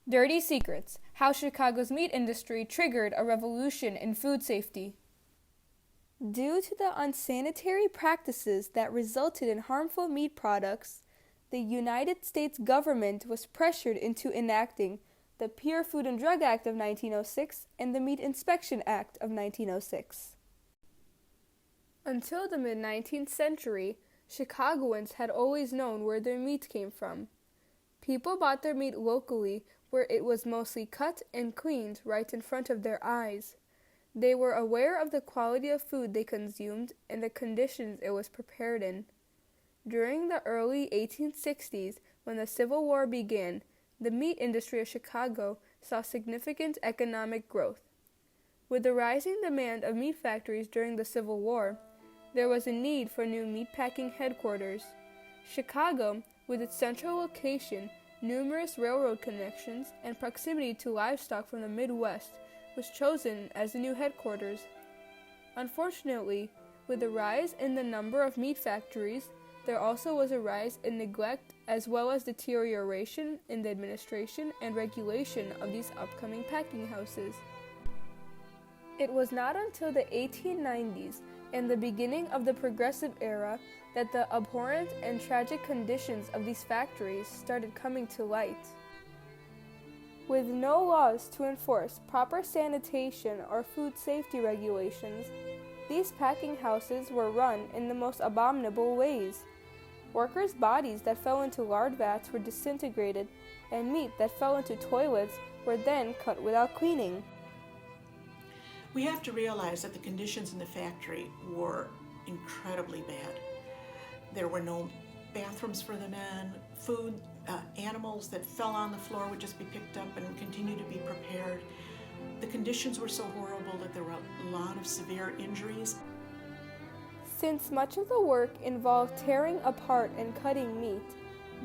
Dirty Secrets: How Chicago's Meat Industry Triggered a Revolution in Food Safety. Due to the unsanitary practices that resulted in harmful meat products, the United States government was pressured into enacting the Pure Food and Drug Act of 1906 and the Meat Inspection Act of 1906. Until the mid-19th century, Chicagoans had always known where their meat came from. People bought their meat locally, where it was mostly cut and cleaned right in front of their eyes. They were aware of the quality of food they consumed and the conditions it was prepared in. During the early 1860s, when the Civil War began, the meat industry of Chicago saw significant economic growth. With the rising demand of meat factories during the Civil War, there was a need for new meatpacking headquarters. Chicago, with its central location, numerous railroad connections, and proximity to livestock from the Midwest, was chosen as the new headquarters. Unfortunately, with the rise in the number of meat factories, there also was a rise in neglect as well as deterioration in the administration and regulation of these upcoming packing houses. It was not until the 1890s and the beginning of the Progressive Era that the abhorrent and tragic conditions of these factories started coming to light. With no laws to enforce proper sanitation or food safety regulations, these packing houses were run in the most abominable ways. Workers' bodies that fell into lard vats were disintegrated, and meat that fell into toilets were then cut without cleaning. We have to realize that the conditions in the factory were incredibly bad. There were no bathrooms for the men, food, animals that fell on the floor would just be picked up and continue to be prepared. The conditions were so horrible that there were a lot of severe injuries. Since much of the work involved tearing apart and cutting meat,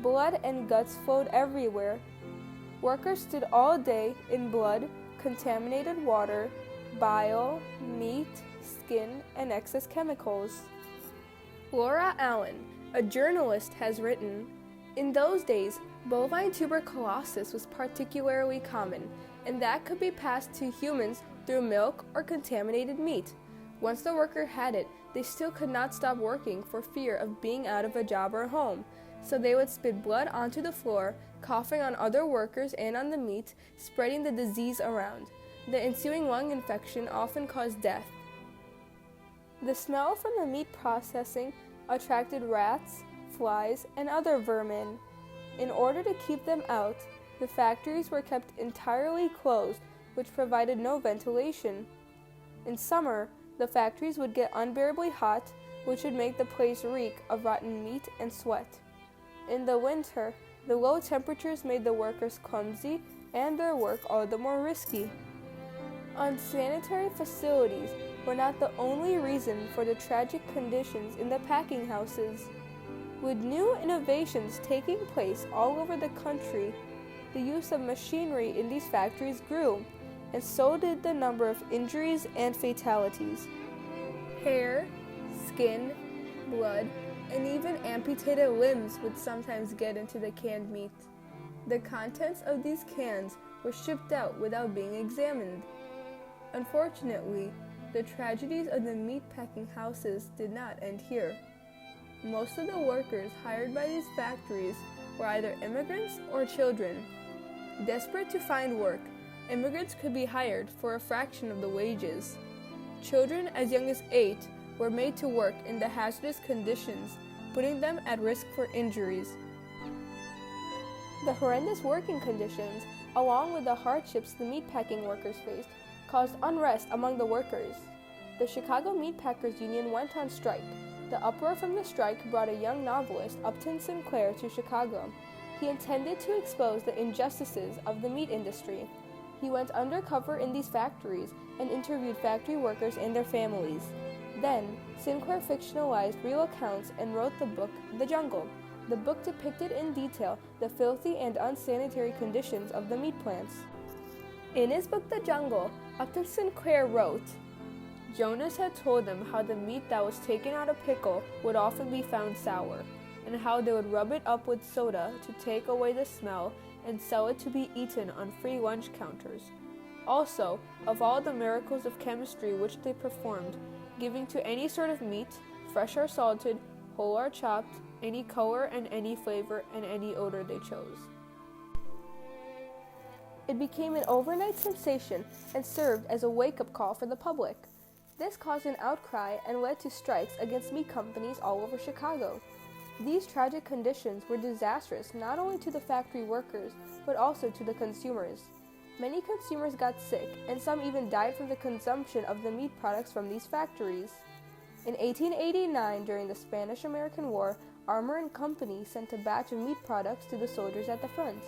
blood and guts flowed everywhere. Workers stood all day in blood, contaminated water, bile, meat, skin, and excess chemicals. Laura Allen, a journalist, has written, "In those days, bovine tuberculosis was particularly common, and that could be passed to humans through milk or contaminated meat. Once the worker had it, they still could not stop working for fear of being out of a job or home, so they would spit blood onto the floor, coughing on other workers and on the meat, spreading the disease around. The ensuing lung infection often caused death." The smell from the meat processing attracted rats, flies, and other vermin. In order to keep them out, the factories were kept entirely closed, which provided no ventilation. In summer, the factories would get unbearably hot, which would make the place reek of rotten meat and sweat. In the winter, the low temperatures made the workers clumsy and their work all the more risky. Unsanitary facilities were not the only reason for the tragic conditions in the packing houses. With new innovations taking place all over the country, the use of machinery in these factories grew, and so did the number of injuries and fatalities. Hair, skin, blood, and even amputated limbs would sometimes get into the canned meat. The contents of these cans were shipped out without being examined. Unfortunately, the tragedies of the meatpacking houses did not end here. Most of the workers hired by these factories were either immigrants or children. Desperate to find work, immigrants could be hired for a fraction of the wages. Children as young as 8 were made to work in the hazardous conditions, putting them at risk for injuries. The horrendous working conditions, along with the hardships the meatpacking workers faced, caused unrest among the workers. The Chicago Meatpackers Union went on strike. The uproar from the strike brought a young novelist, Upton Sinclair, to Chicago. He intended to expose the injustices of the meat industry. He went undercover in these factories and interviewed factory workers and their families. Then, Sinclair fictionalized real accounts and wrote the book The Jungle. The book depicted in detail the filthy and unsanitary conditions of the meat plants. In his book The Jungle, Upton Sinclair wrote, "Jonas had told them how the meat that was taken out of pickle would often be found sour, and how they would rub it up with soda to take away the smell and sell it to be eaten on free lunch counters. Also, of all the miracles of chemistry which they performed, giving to any sort of meat, fresh or salted, whole or chopped, any color and any flavor and any odor they chose. It became an overnight sensation and served as a wake-up call for the public. This caused an outcry and led to strikes against meat companies all over Chicago. These tragic conditions were disastrous not only to the factory workers, but also to the consumers. Many consumers got sick, and some even died from the consumption of the meat products from these factories. In 1889, during the Spanish-American War, Armour & Company sent a batch of meat products to the soldiers at the front.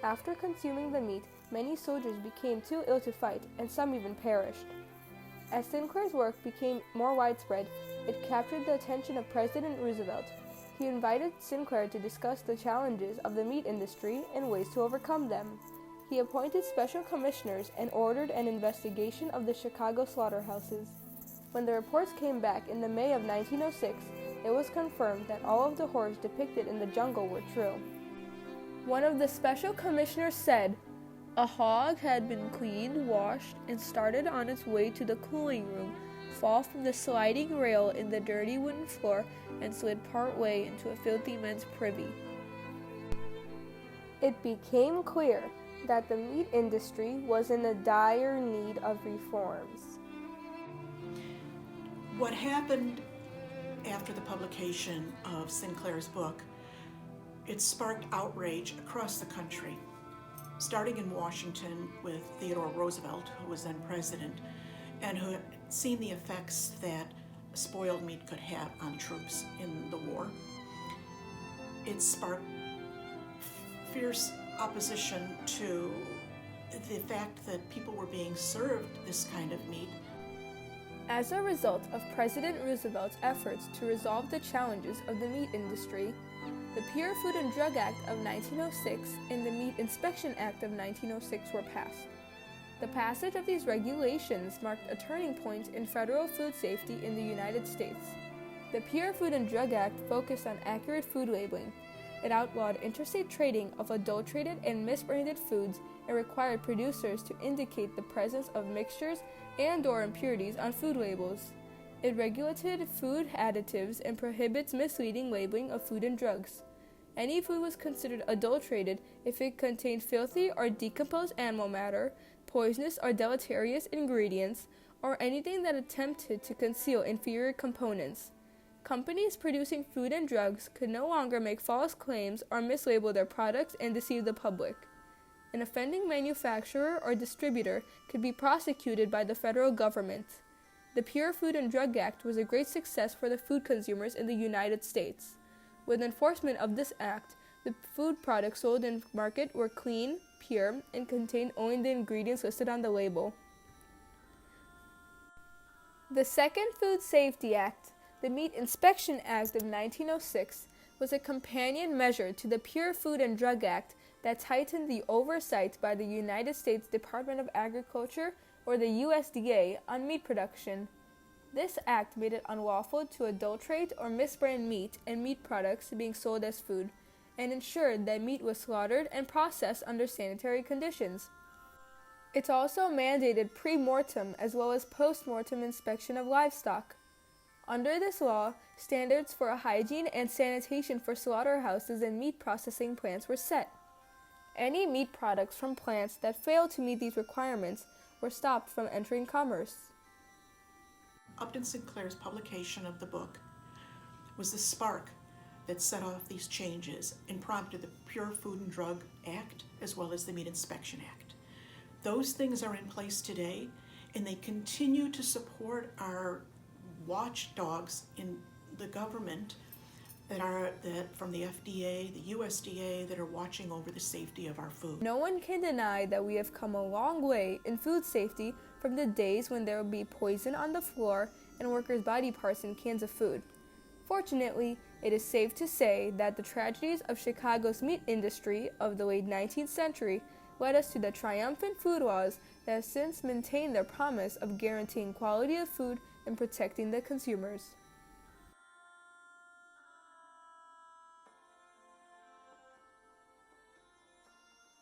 After consuming the meat, many soldiers became too ill to fight, and some even perished. As Sinclair's work became more widespread, it captured the attention of President Roosevelt. He invited Sinclair to discuss the challenges of the meat industry and ways to overcome them. He appointed special commissioners and ordered an investigation of the Chicago slaughterhouses. When the reports came back in the May of 1906, it was confirmed that all of the horrors depicted in the jungle were true. One of the special commissioners said, "A hog had been cleaned, washed, and started on its way to the cooling room, fall from the sliding rail in the dirty wooden floor, and slid part way into a filthy men's privy." It became clear that the meat industry was in a dire need of reforms. What happened after the publication of Sinclair's book, it sparked outrage across the country, starting in Washington with Theodore Roosevelt, who was then president, and who had seen the effects that spoiled meat could have on troops in the war. It sparked fierce opposition to the fact that people were being served this kind of meat. As a result of President Roosevelt's efforts to resolve the challenges of the meat industry, the Pure Food and Drug Act of 1906 and the Meat Inspection Act of 1906 were passed. The passage of these regulations marked a turning point in federal food safety in the United States. The Pure Food and Drug Act focused on accurate food labeling. It outlawed interstate trading of adulterated and misbranded foods and required producers to indicate the presence of mixtures and/or impurities on food labels. It regulated food additives and prohibits misleading labeling of food and drugs. Any food was considered adulterated if it contained filthy or decomposed animal matter, poisonous or deleterious ingredients, or anything that attempted to conceal inferior components. Companies producing food and drugs could no longer make false claims or mislabel their products and deceive the public. An offending manufacturer or distributor could be prosecuted by the federal government. The Pure Food and Drug Act was a great success for the food consumers in the United States. With enforcement of this act, the food products sold in market were clean, pure, and contained only the ingredients listed on the label. The Second Food Safety Act, the Meat Inspection Act of 1906, was a companion measure to the Pure Food and Drug Act that tightened the oversight by the United States Department of Agriculture, or the USDA, on meat production. This act made it unlawful to adulterate or misbrand meat and meat products being sold as food, and ensured that meat was slaughtered and processed under sanitary conditions. It also mandated pre-mortem as well as post-mortem inspection of livestock. Under this law, standards for hygiene and sanitation for slaughterhouses and meat processing plants were set. Any meat products from plants that failed to meet these requirements were stopped from entering commerce. Upton Sinclair's publication of the book was the spark that set off these changes and prompted the Pure Food and Drug Act as well as the Meat Inspection Act. Those things are in place today, and they continue to support our watchdogs in the government that from the FDA, the USDA, that are watching over the safety of our food. No one can deny that we have come a long way in food safety from the days when there would be poison on the floor and workers' body parts in cans of food. Fortunately, it is safe to say that the tragedies of Chicago's meat industry of the late 19th century led us to the triumphant food laws that have since maintained their promise of guaranteeing quality of food and protecting the consumers.